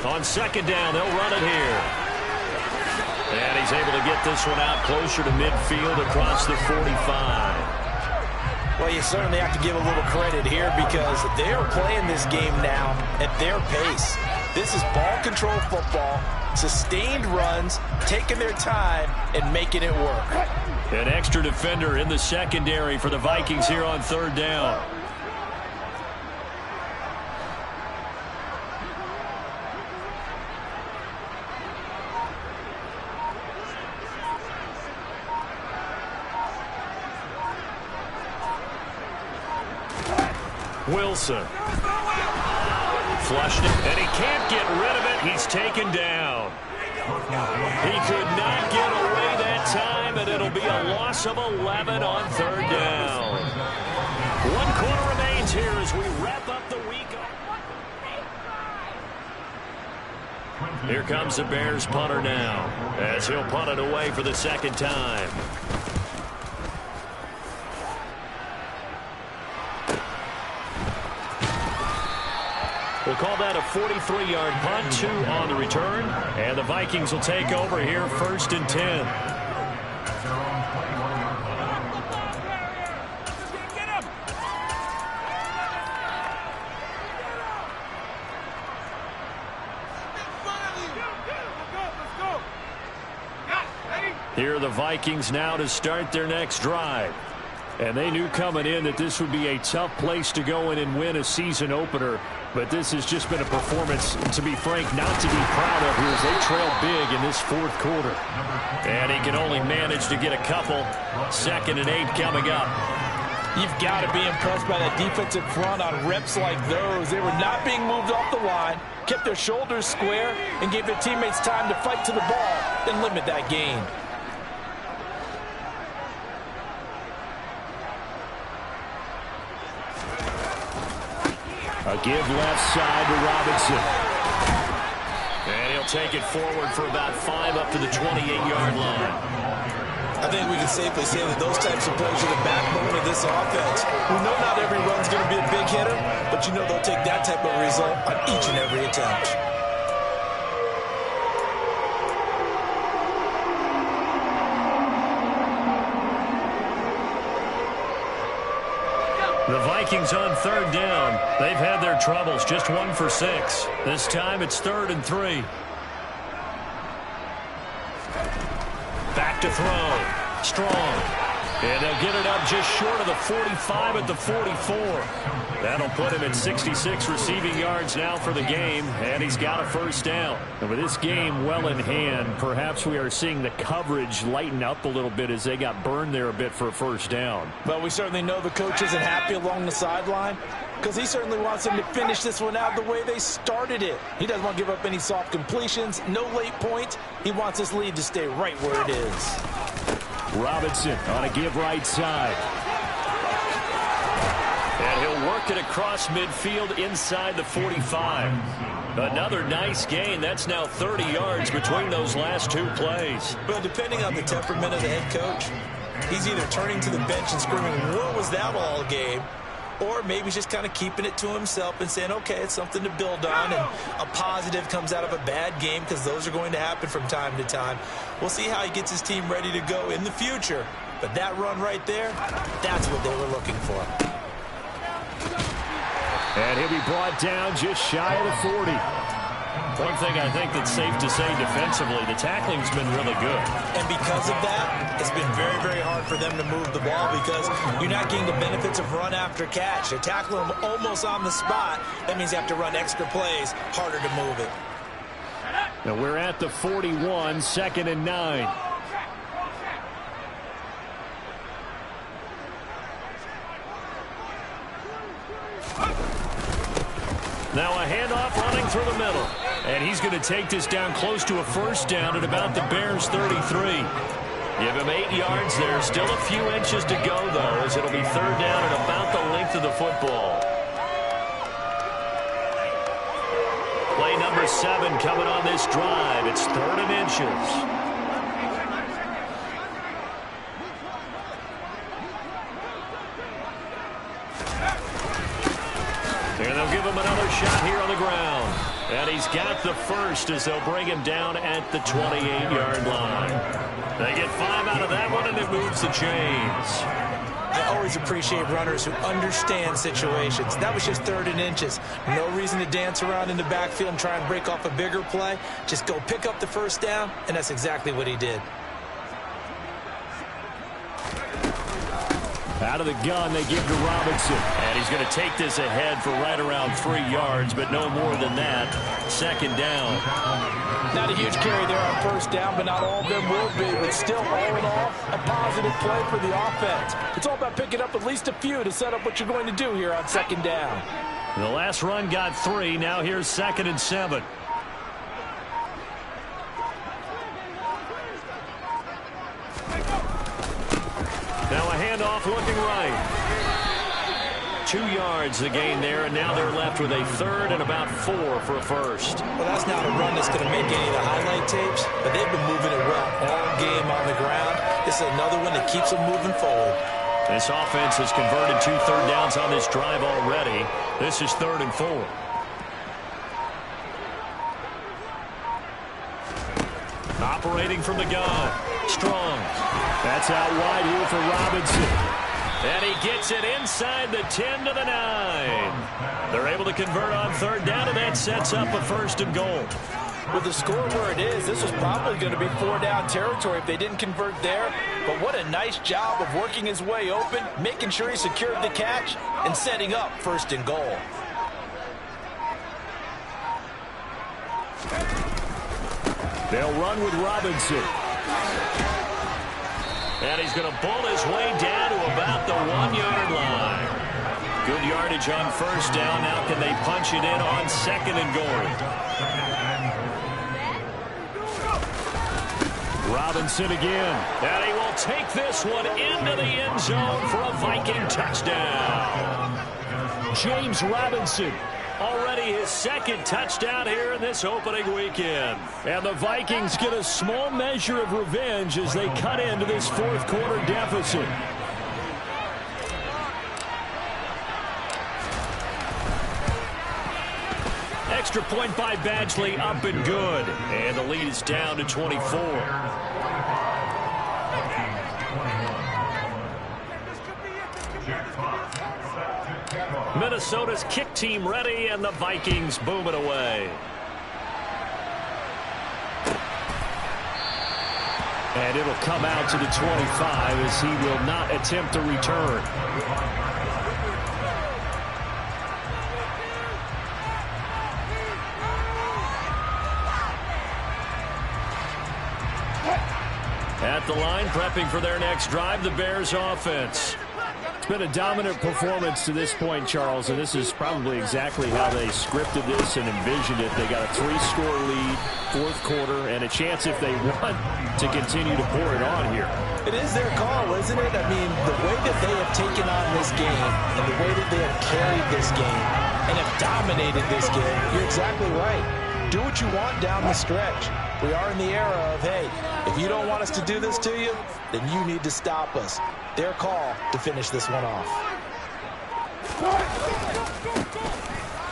On 2nd down, they'll run it here. And he's able to get this one out closer to midfield across the 45. Well, you certainly have to give a little credit here because they're playing this game now at their pace. This is ball control football, sustained runs, taking their time, and making it work. An extra defender in the secondary for the Vikings here on 3rd down. Wilson. Flushed it, and he can't get rid of it. He's taken down. He could not get away that time, and it'll be a loss of 11 on 3rd down. 1 quarter remains here as we wrap up the week. Here comes the Bears punter now, as he'll punt it away for the 2nd time. We'll call that a 43-yard punt, 2 on the return. And the Vikings will take over here, 1st and 10. Here are the Vikings now to start their next drive. And they knew coming in that this would be a tough place to go in and win a season opener. But this has just been a performance, to be frank, not to be proud of here as they trail big in this 4th quarter. And he can only manage to get a couple. 2nd and 8 coming up. You've got to be impressed by that defensive front on reps like those. They were not being moved off the line, kept their shoulders square, and gave their teammates time to fight to the ball and limit that gain. A give left side to Robinson. And he'll take it forward for about 5 up to the 28-yard line. I think we can safely say that those types of plays are the backbone of this offense. We know not every run's going to be a big hitter, but you know they'll take that type of result on each and every attempt. The Vikings on 3rd down. They've had their troubles, just 1 for 6. This time it's 3rd and 3. Back to throw. Strong. And they'll get it up just short of the 45 at the 44. That'll put him at 66 receiving yards now for the game, and he's got a 1st down. And with this game well in hand, perhaps we are seeing the coverage lighten up a little bit as they got burned there a bit for a 1st down. But we certainly know the coach isn't happy along the sideline because he certainly wants them to finish this one out the way they started it. He doesn't want to give up any soft completions, no late points. He wants this lead to stay right where it is. Robinson on a give right side. And he'll work it across midfield inside the 45. Another nice gain. That's now 30 yards between those last 2 plays. Well, depending on the temperament of the head coach, he's either turning to the bench and screaming, "What was that all game?" or maybe he's just kind of keeping it to himself and saying, okay, it's something to build on, and a positive comes out of a bad game, because those are going to happen from time to time. We'll see how he gets his team ready to go in the future. But that run right there, that's what they were looking for. And he'll be brought down just shy of the 40. One thing I think that's safe to say defensively, the tackling's been really good. And because of that, it's been very, very hard for them to move the ball, because you're not getting the benefits of run after catch. They're tackling them almost on the spot. That means you have to run extra plays, harder to move it. Now we're at the 41, 2nd and 9. Now a handoff running through the middle. And he's going to take this down close to a first down at about the Bears' 33. Give him 8 yards there. Still a few inches to go, though, as it'll be 3rd down at about the length of the football. Play number 7 coming on this drive. It's 3rd and inches. And they'll give him another shot here on the ground. And he's got the first as they'll bring him down at the 28-yard line. They get 5 out of that one, and it moves the chains. I always appreciate runners who understand situations. That was just 3rd and inches. No reason to dance around in the backfield and try and break off a bigger play. Just go pick up the first down, and that's exactly what he did. Out of the gun, they give to Robinson. And he's going to take this ahead for right around 3 yards, but no more than that. 2nd down. Not a huge carry there on first down, but not all of them will be. But still, all in all, a positive play for the offense. It's all about picking up at least a few to set up what you're going to do here on 2nd down. The last run got 3. Now here's 2nd and 7. Now a handoff looking right. 2 yards the gain there, and now they're left with a 3rd and about 4 for a first. Well, that's not a run that's going to make any of the highlight tapes, but they've been moving it well all game on the ground. This is another one that keeps them moving forward. This offense has converted 2 third downs on this drive already. This is 3rd and 4. Operating from the gun. Strong. That's out wide here for Robinson. And he gets it inside the 10 to the 9. They're able to convert on 3rd down, and that sets up a 1st and goal. With the score where it is, this was probably going to be 4-down territory if they didn't convert there. But what a nice job of working his way open, making sure he secured the catch, and setting up 1st and goal. They'll run with Robinson. And he's going to bull his way down to about the 1-yard line. Good yardage on 1st down. Now can they punch it in on 2nd and goal? Robinson again. And he will take this one into the end zone for a Viking touchdown. James Robinson. Already his 2nd touchdown here in this opening weekend. And the Vikings get a small measure of revenge as they cut into this 4th quarter deficit. Extra point by Badgley, up and good. And the lead is down to 24. Minnesota's kick team ready, and the Vikings boom it away. And it'll come out to the 25 as he will not attempt to return. At the line, prepping for their next drive, the Bears offense. It's been a dominant performance to this point, Charles, and this is probably exactly how they scripted this and envisioned it. They got a 3-score lead, 4th quarter, and a chance if they want to continue to pour it on here. It is their call, isn't it? I mean, the way that they have taken on this game and the way that they have carried this game and have dominated this game, you're exactly right. Do what you want down the stretch. We are in the era of, hey, if you don't want us to do this to you, then you need to stop us. Their call to finish this one off.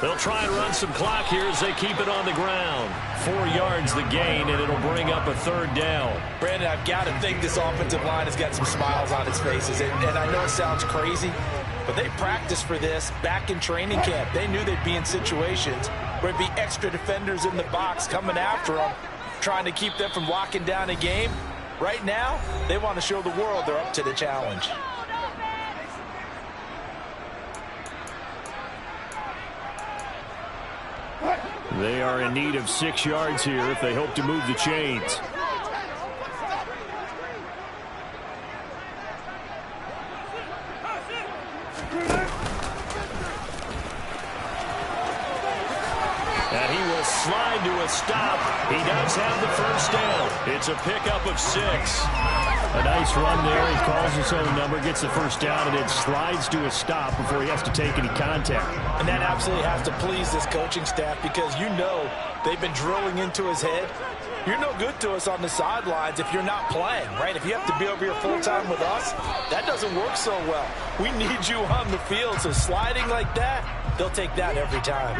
They'll try and run some clock here as they keep it on the ground. 4 yards the gain, and it'll bring up a 3rd down. Brandon, I've got to think this offensive line has got some smiles on its faces. And I know it sounds crazy, but they practiced for this back in training camp. They knew they'd be in situations where it'd be extra defenders in the box coming after them, trying to keep them from locking down a game. Right now, they want to show the world they're up to the challenge. They are in need of 6 yards here if they hope to move the chains. And he will slide to a stop. He does have the 1st down. It's a pickup of 6. A nice run there. He calls his own number, gets the 1st down, and then slides to a stop before he has to take any contact. And that absolutely has to please this coaching staff, because you know they've been drilling into his head. You're no good to us on the sidelines if you're not playing, right? If you have to be over here full-time with us, that doesn't work so well. We need you on the field, so sliding like that, they'll take that every time.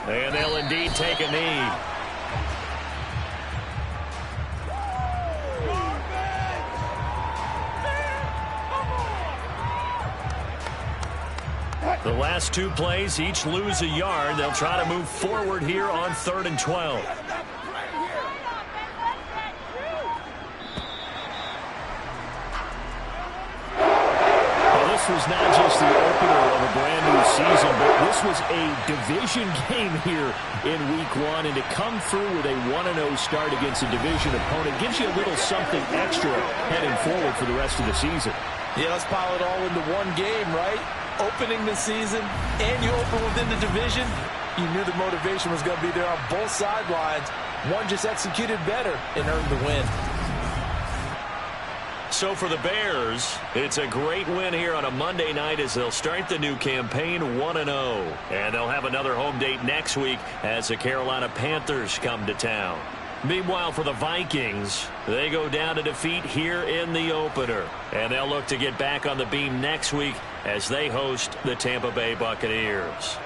And they'll indeed take a knee. The last 2 plays, each lose a yard. They'll try to move forward here on 3rd and 12. This was not just the opener of a brand new season, but this was a division game here in week 1, and to come through with a 1-0 start against a division opponent gives you a little something extra heading forward for the rest of the season. Yeah, let's pile it all into one game, right? Opening the season, and you open within the division. You knew the motivation was going to be there on both sidelines. One just executed better and earned the win. So for the Bears, it's a great win here on a Monday night as they'll start the new campaign 1-0. And they'll have another home date next week as the Carolina Panthers come to town. Meanwhile, for the Vikings, they go down to defeat here in the opener. And they'll look to get back on the beam next week as they host the Tampa Bay Buccaneers.